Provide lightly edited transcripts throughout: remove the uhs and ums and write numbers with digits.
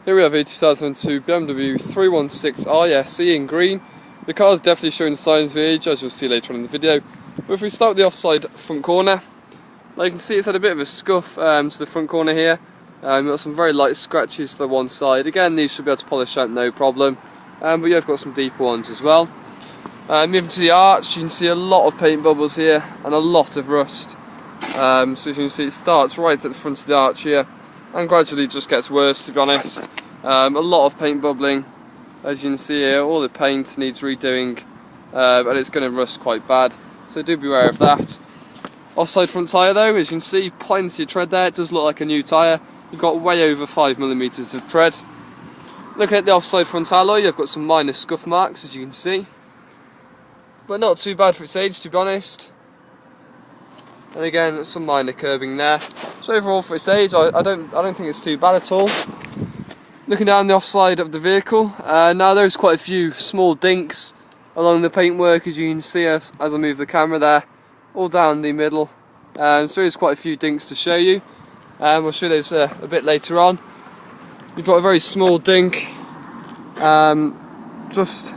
Here we have a 2002 BMW 316i SE in green. The car is definitely showing signs of age, as you'll see later on in the video. But if we start with the offside front corner, like you can see it's had a bit of a scuff to the front corner here. We've got some very light scratches to the one side. Again, these should be able to polish out no problem. But yeah, I've got some deeper ones as well. Moving to the arch, you can see a lot of paint bubbles here and a lot of rust. So as you can see, it starts right at the front of the arch here and gradually just gets worse, to be honest. A lot of paint bubbling, as you can see here. All the paint needs redoing, and it's going to rust quite bad, so do beware of that. Offside front tyre though, as you can see, plenty of tread there. It does look like a new tyre. You've got way over 5mm of tread. Looking at the offside front alloy, you've got some minor scuff marks, as you can see, but not too bad for its age, to be honest. And again, some minor curbing there. So overall, for its age, I don't think it's too bad at all. Looking down the offside of the vehicle, now there's quite a few small dinks along the paintwork, as you can see as I move the camera there, all down the middle. So there's quite a few dinks to show you. I'll show those a bit later on. You've got a very small dink just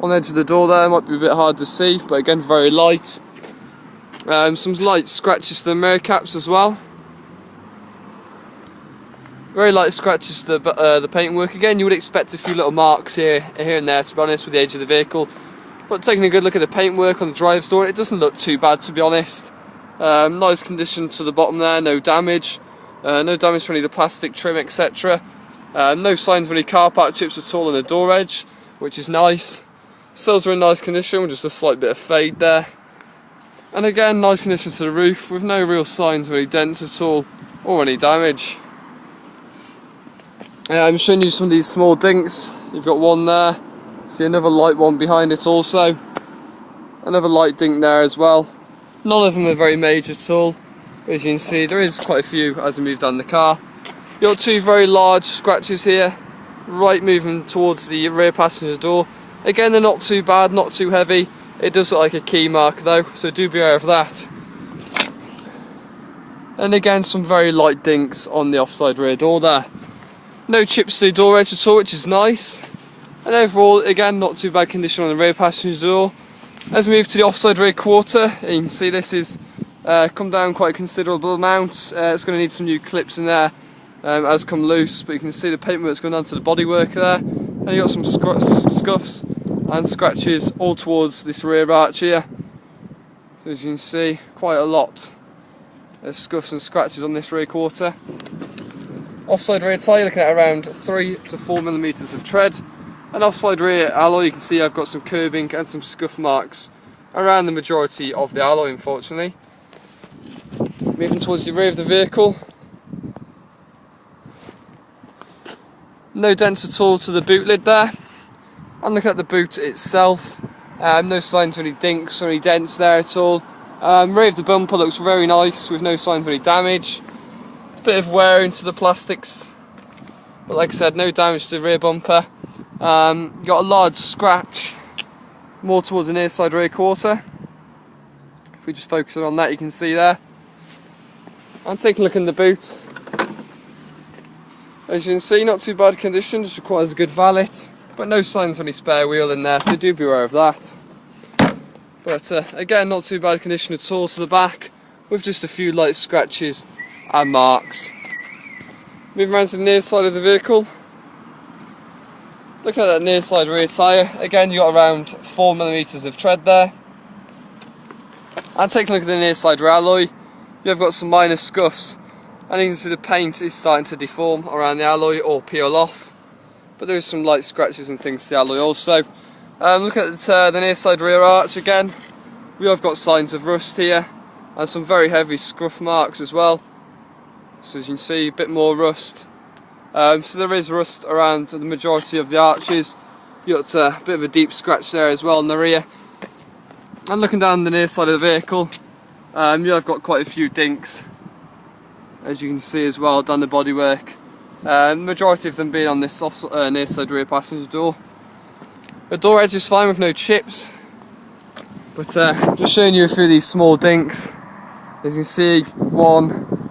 on the edge of the door there. Might be a bit hard to see, but again, very light. Some light scratches to the mirror caps as well. Very light scratches to the paintwork. Again, you would expect a few little marks here and there, to be honest, with the age of the vehicle. But taking a good look at the paintwork on the driver's door, it doesn't look too bad, to be honest. Nice condition to the bottom there, no damage. No damage to any of the plastic trim, etc. No signs of any car part chips at all on the door edge, which is nice. Sills are in nice condition with just a slight bit of fade there. And again, nice condition to the roof with no real signs of any dents at all or any damage. I'm showing you some of these small dinks. You've got one there. See another light one behind it also. Another light dink there as well. None of them are very major at all. As you can see, there is quite a few as we move down the car. You've got two very large scratches here, right moving towards the rear passenger door. Again, they're not too bad, not too heavy. It does look like a key mark though, so do beware of that. And again, some very light dinks on the offside rear door there. No chips to the door edge at all, which is nice. And overall, again, not too bad condition on the rear passenger door. As we move to the offside rear quarter, you can see this is come down quite a considerable amount. It's going to need some new clips in there as come loose, but you can see the paintwork's gone down to the bodywork there. And you've got some scuffs and scratches all towards this rear arch here. So as you can see, quite a lot of scuffs and scratches on this rear quarter. Offside rear tyre, looking at around 3 to 4mm of tread. And offside rear alloy, you can see I've got some curbing and some scuff marks around the majority of the alloy, unfortunately. Moving towards the rear of the vehicle. No dents at all to the boot lid there. And looking at the boot itself, no signs of any dinks or any dents there at all. Rear of the bumper looks very nice with no signs of any damage. A bit of wear into the plastics, but like I said, no damage to the rear bumper. Got a large scratch more towards the near side rear quarter. If we just focus on that, you can see there. And take a look in the boot. As you can see, not too bad condition, just requires a good valet, but no signs of any spare wheel in there, so do beware of that. But again, not too bad condition at all to the back, with just a few light scratches and marks. Moving around to the near side of the vehicle. Looking at that near side rear tyre, again you've got around 4mm of tread there. And take a look at the near side rear alloy. You've got some minor scuffs, and you can see the paint is starting to deform around the alloy or peel off. But there is some light scratches and things to the alloy also. Looking at the near side rear arch again, we have got signs of rust here, and some very heavy scuff marks as well. So as you can see, a bit more rust. So there is rust around the majority of the arches. You've got a bit of a deep scratch there as well on the rear. And looking down the near side of the vehicle, you have got quite a few dinks, as you can see as well, down the bodywork. The majority of them being on this near side rear passenger door. The door edge is fine with no chips, but just showing you a few of these small dinks. As you can see, one,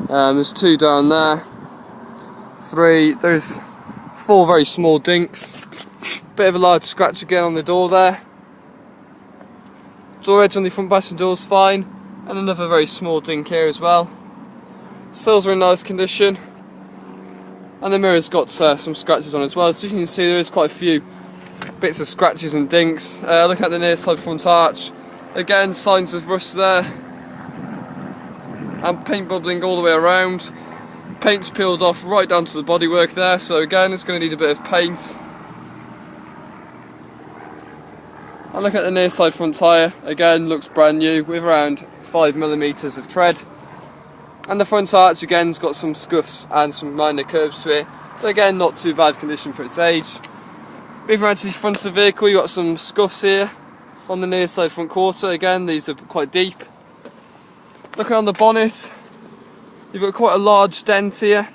there's two down there, 3. There's 4 very small dinks. Bit of a large scratch again on the door there. Door edge on the front passenger door's fine, and another very small dink here as well. Sills are in nice condition, and the mirror's got some scratches on as well. So you can see there is quite a few bits of scratches and dinks. Looking at the near side front arch, again signs of rust there, and paint bubbling all the way around. Paint's peeled off right down to the bodywork there, so again it's going to need a bit of paint. And look at the near side front tyre, again looks brand new with around 5mm of tread. And the front arch again has got some scuffs and some minor curves to it, but again not too bad condition for its age. Moving around to the front of the vehicle, you've got some scuffs here on the near side front quarter. Again, these are quite deep. Looking on the bonnet, you've got quite a large dent here,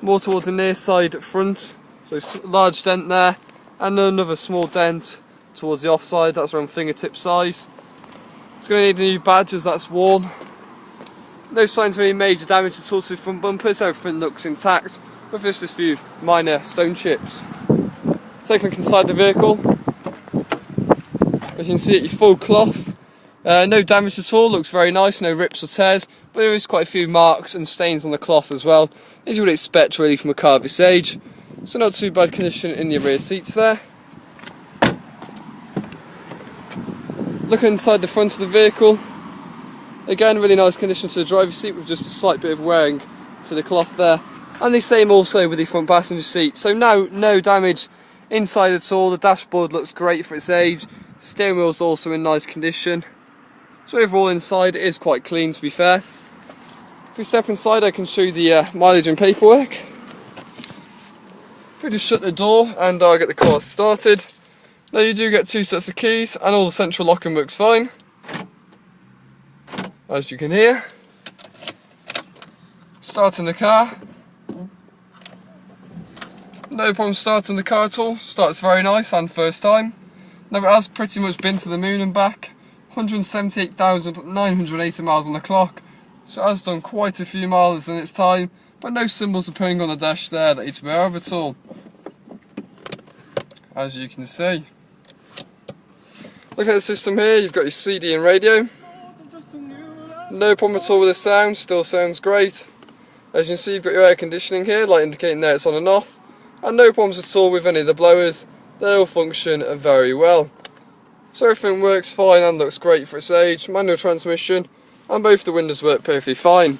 more towards the near side front, so large dent there, and another small dent towards the off side, that's around fingertip size. It's going to need a new badge as that's worn. No signs of any major damage at all to the front bumpers, everything looks intact, with just a few minor stone chips. Take a look inside the vehicle. As you can see, it's full cloth. No damage at all, looks very nice, no rips or tears, but there is quite a few marks and stains on the cloth as well, as you would expect really from a car of this age. So not too bad condition in the rear seats there. Looking inside the front of the vehicle, again really nice condition to the driver's seat with just a slight bit of wearing to the cloth there. And the same also with the front passenger seat, so no damage inside at all. The dashboard looks great for its age, the steering wheel's also in nice condition. So overall inside it is quite clean, to be fair. If we step inside I can show you the mileage and paperwork. If we just shut the door and I'll get the car started. Now you do get 2 sets of keys and all the central locking works fine, as you can hear. Starting the car. No problem starting the car at all, starts very nice and first time. Now it has pretty much been to the moon and back, 178,980 miles on the clock, so it has done quite a few miles in its time, but no symbols appearing on the dash there that you'd be aware of at all, as you can see. Looking at the system here, you've got your CD and radio. No problem at all with the sound, still sounds great. As you can see, you've got your air conditioning here, light indicating there it's on and off. And no problems at all with any of the blowers, they all function very well. So everything works fine and looks great for its age, manual transmission, and both the windows work perfectly fine.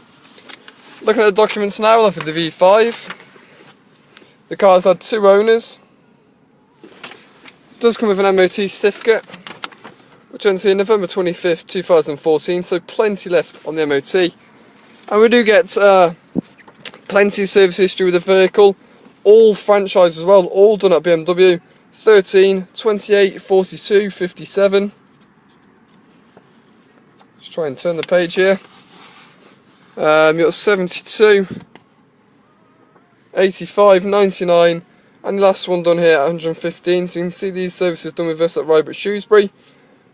Looking at the documents now, we'll have the V5. The car's had 2 owners. It does come with an MOT certificate, which ends here November 25th, 2014, so plenty left on the MOT. And we do get plenty of service history with the vehicle, all franchise as well, all done at BMW, 13, 28, 42, 57. Let's try and turn the page here. You've got 72, 85, 99, and the last one done here at 115, so you can see these services done with us at Rybrook Shrewsbury.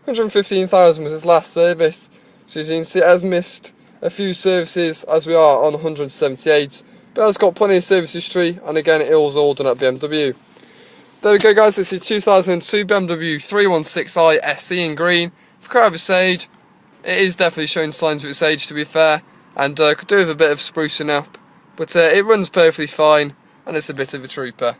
115,000 was his last service, so as you can see it has missed a few services as we are on 178, but it has got plenty of service history, and again it was all done at BMW. There we go guys, this is 2002 BMW 316i SE in green. For a car of its age, it is definitely showing signs of its age, to be fair, and could do with a bit of sprucing up, but it runs perfectly fine and it's a bit of a trooper.